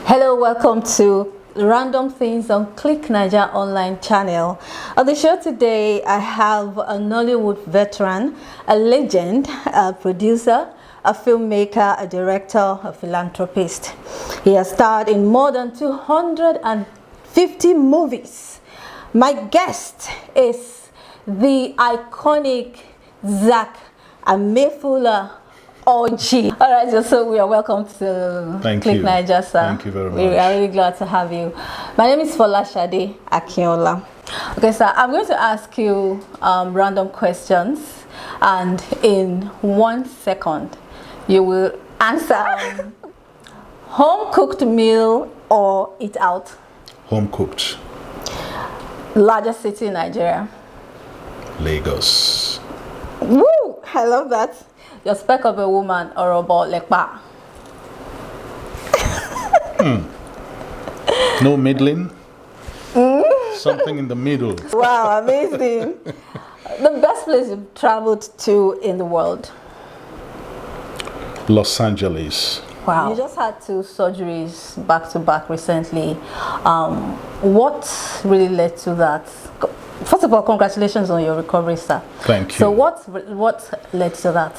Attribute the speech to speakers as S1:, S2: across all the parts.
S1: Hello, welcome to Random Things on Click Niger online channel. On the show today, I have a Nollywood veteran, a legend, a producer, a filmmaker, a director, a philanthropist. He has starred in more than 250 movies. My guest is the iconic Zack Orji. All right, so we are welcome to Click Niger, sir.
S2: Thank you very much.
S1: We are really glad to have you. My name is Folashade Akinola. Okay, sir, I'm going to ask you random questions, and in 1 second, you will answer home cooked meal or eat out.
S2: Home cooked.
S1: Largest city in Nigeria.
S2: Lagos.
S1: Woo! I love that. Your spec of a woman or about lekpa.
S2: No middling. Something in the middle.
S1: Wow, amazing. The best place you've traveled to in the world?
S2: Los Angeles.
S1: Wow. You just had 2 surgeries back to back recently. What really led to that? First of all, congratulations on your recovery, sir.
S2: Thank you.
S1: So what led to that?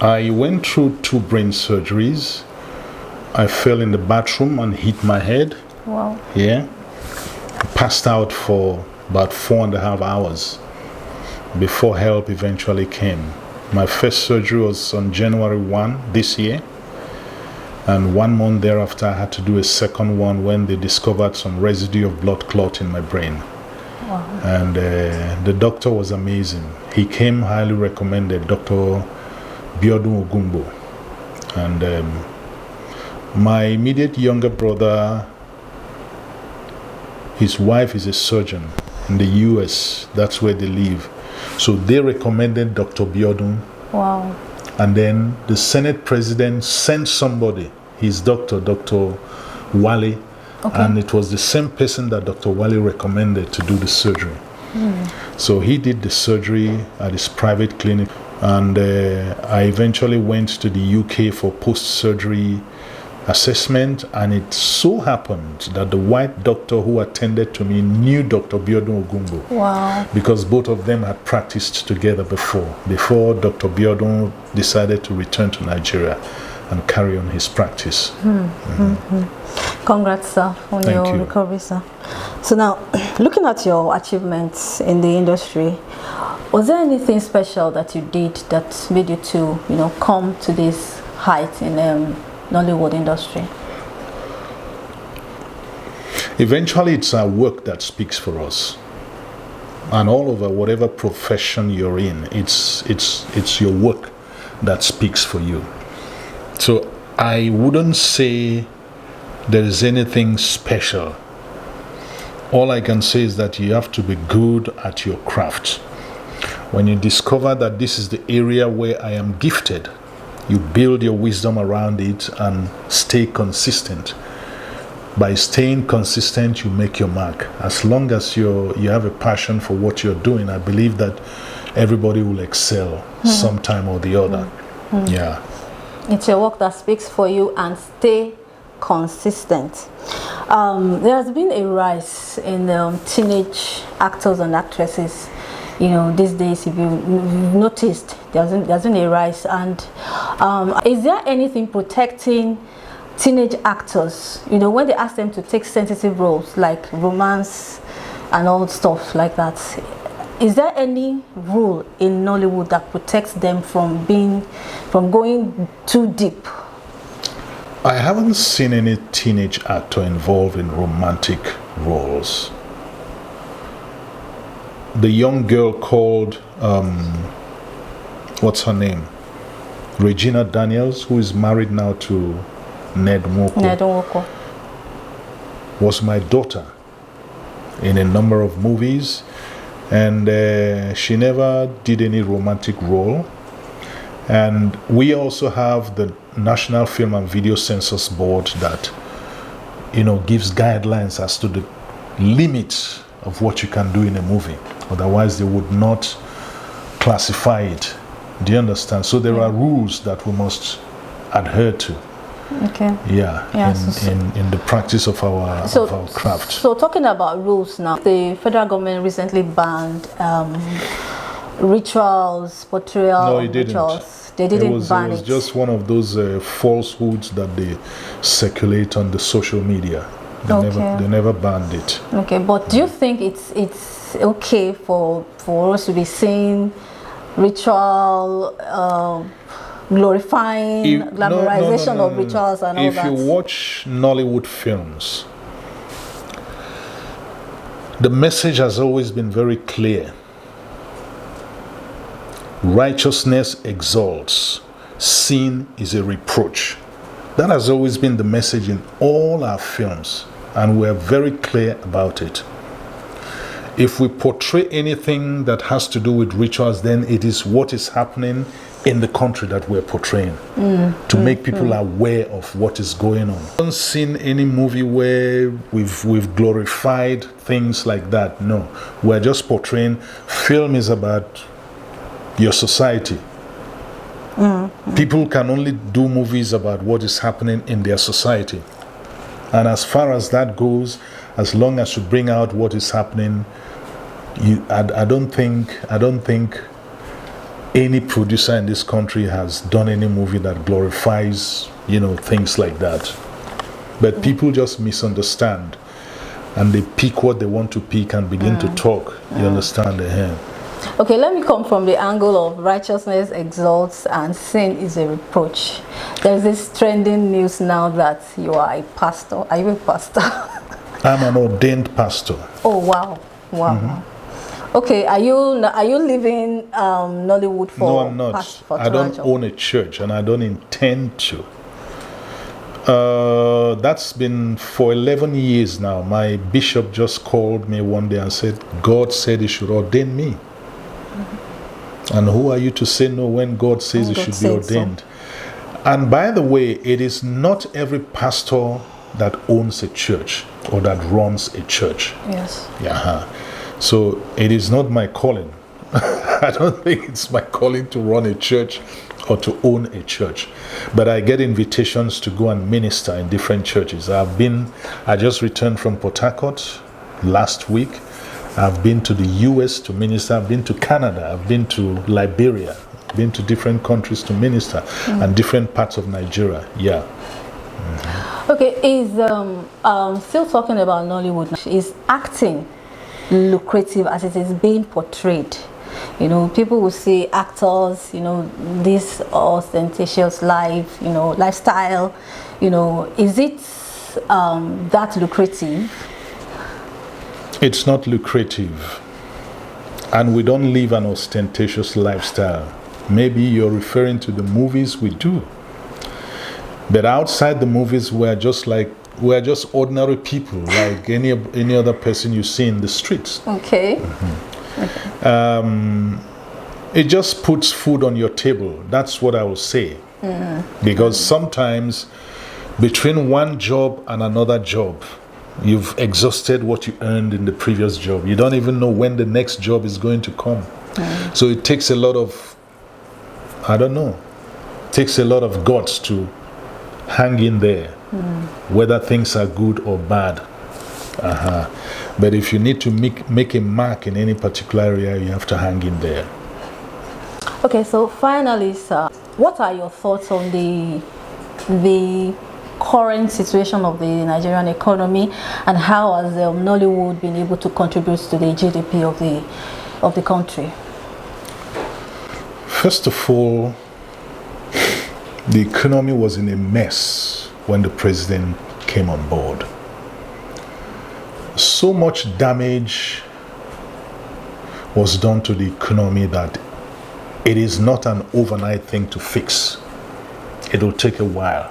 S2: I went through 2 brain surgeries. I fell in the bathroom and hit my head.
S1: Wow.
S2: Yeah. Passed out for about 4.5 hours before help eventually came. My first surgery was on January 1 this year. And 1 month thereafter, I had to do a second one when they discovered some residue of blood clot in my brain.
S1: Wow.
S2: And the doctor was amazing. He came highly recommended, Dr. Biodun Ogumbo. And my immediate younger brother, his wife is a surgeon in the US. That's where they live. So they recommended Dr. Biodun.
S1: Wow.
S2: And then the Senate president sent somebody, his doctor, Dr. Wale. Okay. And it was the same person that Dr. Wale recommended to do the surgery. So he did the surgery at his private clinic. And I eventually went to the UK for post-surgery assessment. And it so happened that the white doctor who attended to me knew Dr. Biodun Ogumbo.
S1: Wow.
S2: Because both of them had practiced together before Dr. Biodun decided to return to Nigeria and carry on his practice.
S1: Congrats, sir, on your recovery, sir. So now, looking at your achievements in the industry, was there anything special that you did that made you to, come to this height in Nollywood industry?
S2: Eventually, it's our work that speaks for us. And all over whatever profession you're in, it's your work that speaks for you. So I wouldn't say there is anything special. All I can say is that you have to be good at your craft. When you discover that this is the area where I am gifted, you build your wisdom around it and stay consistent. By staying consistent, you make your mark. As long as you have a passion for what you're doing, I believe that everybody will excel sometime or the other. Yeah.
S1: It's your work that speaks for you, and stay consistent. There has been a rise in teenage actors and actresses. These days, if you've noticed, there's been a rise. And is there anything protecting teenage actors, when they ask them to take sensitive roles like romance and all stuff like that? Is there any rule in Nollywood that protects them from going too deep?
S2: I haven't seen any teenage actor involved in romantic roles. The young girl called, what's her name? Regina Daniels, who is married now to Ned Nwoko, was my daughter in a number of movies. And she never did any romantic role. And we also have the National Film and Video Censors Board that, gives guidelines as to the limits of what you can do in a movie. Otherwise, they would not classify it. Do you understand? So there are rules that we must adhere to.
S1: Okay.
S2: Yeah, in the practice of our craft.
S1: So talking about rules now, the federal government recently banned rituals, portrayal
S2: No,
S1: of
S2: it didn't.
S1: rituals. They didn't ban
S2: it was just one of those falsehoods that they circulate on the social media. They never banned it.
S1: Okay, but do you think it's okay for us to be seeing ritual glorifying glamorization of rituals and all that?
S2: If you watch Nollywood films, the message has always been very clear. Righteousness exalts, sin is a reproach. That has always been the message in all our films, and we're very clear about it. If we portray anything that has to do with rituals, then it is what is happening in the country that we're portraying to make people aware of what is going on. I haven't seen any movie where we've glorified things like that. No, we're just portraying. Film is about your society. People can only do movies about what is happening in their society, and as far as that goes, as long as you bring out what is happening, I don't think any producer in this country has done any movie that glorifies, things like that. But people just misunderstand, and they pick what they want to pick and begin to talk. You understand?
S1: Okay, let me come from the angle of righteousness exalts and sin is a reproach. There's this trending news now that you are a pastor. Are you a pastor?
S2: I'm an ordained pastor.
S1: Oh wow. Okay, are you living Nollywood for?
S2: No, I'm not. I don't own a church, and I don't intend to. That's been for 11 years now. My bishop just called me one day and said, God said he should ordain me. And who are you to say no when God says he should be ordained? So. And by the way, it is not every pastor that owns a church or that runs a church.
S1: Yes.
S2: Yeah. So it is not my calling. I don't think it's my calling to run a church or to own a church. But I get invitations to go and minister in different churches. I just returned from Port Harcourt last week. I've been to the US to minister. I've been to Canada. I've been to Liberia. I've been to different countries to minister and different parts of Nigeria. Yeah.
S1: Okay, is still talking about Nollywood. Is acting lucrative as it is being portrayed? People will see actors, this ostentatious life, lifestyle, is it that lucrative?
S2: It's not lucrative, and we don't live an ostentatious lifestyle. Maybe you're referring to the movies we do, but outside the movies we're just ordinary people, like any other person you see in the streets.
S1: Okay.
S2: It just puts food on your table. That's what I will say. Because sometimes between one job and another job, you've exhausted what you earned in the previous job. You don't even know when the next job is going to come. So it takes a lot of, takes a lot of guts to hang in there, whether things are good or bad. But if you need to make a mark in any particular area, you have to hang in there.
S1: Okay, so finally, sir, what are your thoughts on the current situation of the Nigerian economy, and how has Nollywood been able to contribute to the GDP of the country?
S2: First of all, the economy was in a mess when the president came on board. So much damage was done to the economy that it is not an overnight thing to fix. It will take a while.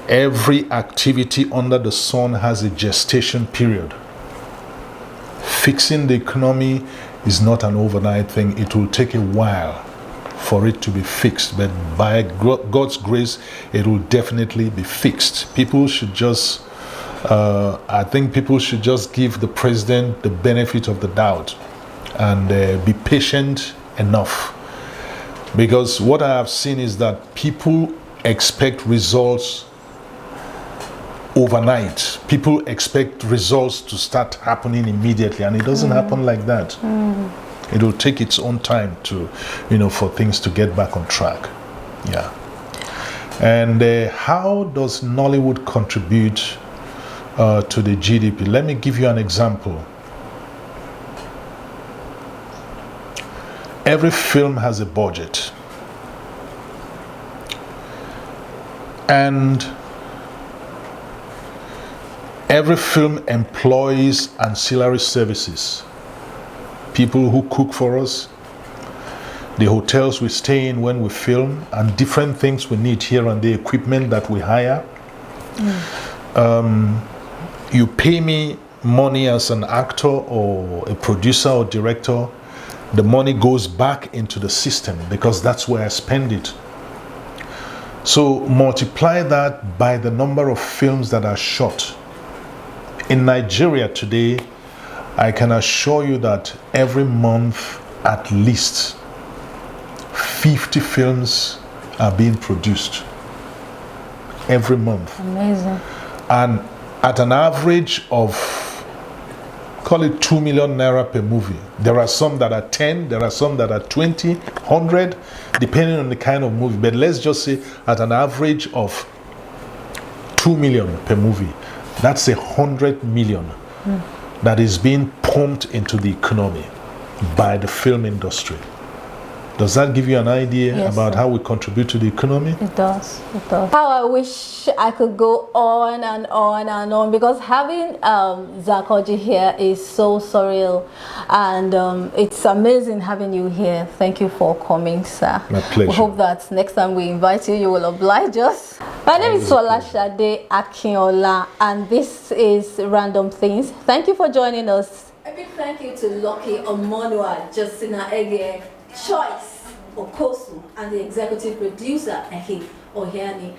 S2: Every activity under the sun has a gestation period. Fixing the economy is not an overnight thing. It will take a while for it to be fixed, but by God's grace, it will definitely be fixed. People should just, I think people should just give the president the benefit of the doubt and be patient enough. Because what I have seen is that people expect results overnight. People expect results to start happening immediately, and it doesn't happen like that. It will take its own time to, for things to get back on track. Yeah. And how does Nollywood contribute to the GDP? Let me give you an example. Every film has a budget, and every film employs ancillary services. People who cook for us, the hotels we stay in when we film, and different things we need here and the equipment that we hire. You pay me money as an actor or a producer or director, the money goes back into the system because that's where I spend it. So multiply that by the number of films that are shot. In Nigeria today, I can assure you that every month at least 50 films are being produced. Every month.
S1: Amazing.
S2: And at an average of, call it 2 million naira per movie. There are some that are 10, there are some that are 20, 100, depending on the kind of movie. But let's just say at an average of 2 million per movie. That's 100 million that is being pumped into the economy by the film industry. Does that give you an idea about how we contribute to the economy?
S1: It does. It does. How I wish I could go on and on and on, because having Zack Orji here is so surreal, and it's amazing having you here. Thank you for coming, sir.
S2: My pleasure.
S1: We hope that next time we invite you, you will oblige us. My name is Folashade Akinola, and this is Random Things. Thank you for joining us. A big thank you to Lucky Omonua, Justina Ege, Choice Okosu, and the executive producer, Ehi Ohiani.